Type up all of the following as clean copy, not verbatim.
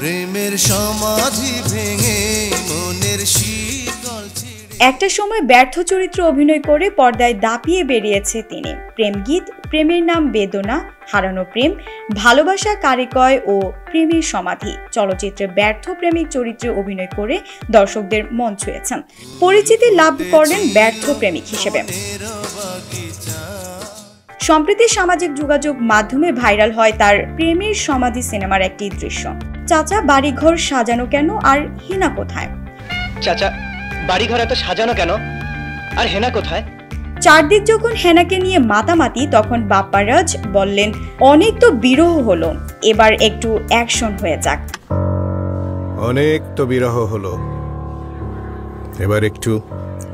প্রেমের সমাধি ভেঙে মনের শিকল একটা সময় ব্যর্থ চরিত্র অভিনয় করে পর্দায় দাপিয়ে বেরিয়েছে তিনি। প্রেম গীত, প্রেমের নাম বেদনা, হারানো প্রেম, ভালোবাসা কারে কয় ও প্রেমের সমাধি চলচ্চিত্রে ব্যর্থ প্রেমিক চরিত্রে অভিনয় করে দর্শকদের মন ছুঁয়েছেন। পরিচিতি লাভ করেন ব্যর্থ প্রেমিক হিসেবে। সম্প্রতি সামাজিক যোগাযোগ মাধ্যমে ভাইরাল হয় তার প্রেমের সমাধি সিনেমার একটি দৃশ্য। চাচা বাড়িঘর সাজানো কেন আর হেনা কোথায়? চাচা বাড়িঘর এত সাজানো কেন আর হেনা কোথায়? চারদিক যখন হেনাকে নিয়ে মাতামাতি তখন বাপ্পারাজ বললেন, অনেক তো বিরহ হলো, এবার একটু অ্যাকশন হয়ে যাক। অনেক তো বিরহ হলো, এবার একটু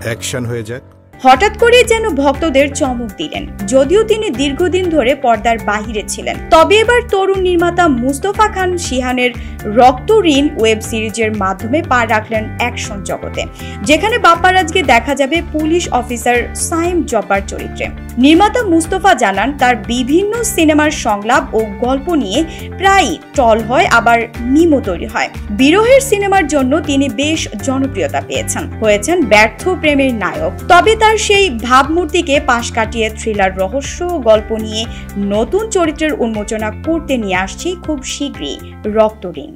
অ্যাকশন হয়ে যাক। হঠাৎ করে যেন ভক্তদের চমক দিলেন। যদিও তিনি দীর্ঘদিন ধরে পর্দার বাহিরে ছিলেন, তবে এবার তরুণ নির্মাতা মুস্তফা খান শিহানের রক্তঋণ ওয়েব সিরিজের মাধ্যমে পা রাখলেন অ্যাকশন জগতে, যেখানে বাপ্পারাজকে দেখা যাবে পুলিশ অফিসার সাইম জব্বার চরিত্রে। নির্মাতা মুস্তফা জানান, তার বিভিন্ন সিনেমার সংলাপ ও গল্প নিয়ে প্রায়ই ট্রল হয়, আবার মিমও তৈরি হয়। বিরহের সিনেমার জন্য তিনি বেশ জনপ্রিয়তা পেয়েছেন, হয়েছেন ব্যর্থ প্রেমের নায়ক। তবে তার সেই ভাবমূর্তিকে পাশ কাটিয়ে থ্রিলার রহস্য গল্প নিয়ে নতুন চরিত্রের উন্মোচনা করতে নিয়ে আসছি খুব শীঘ্রই রক্তঋণ।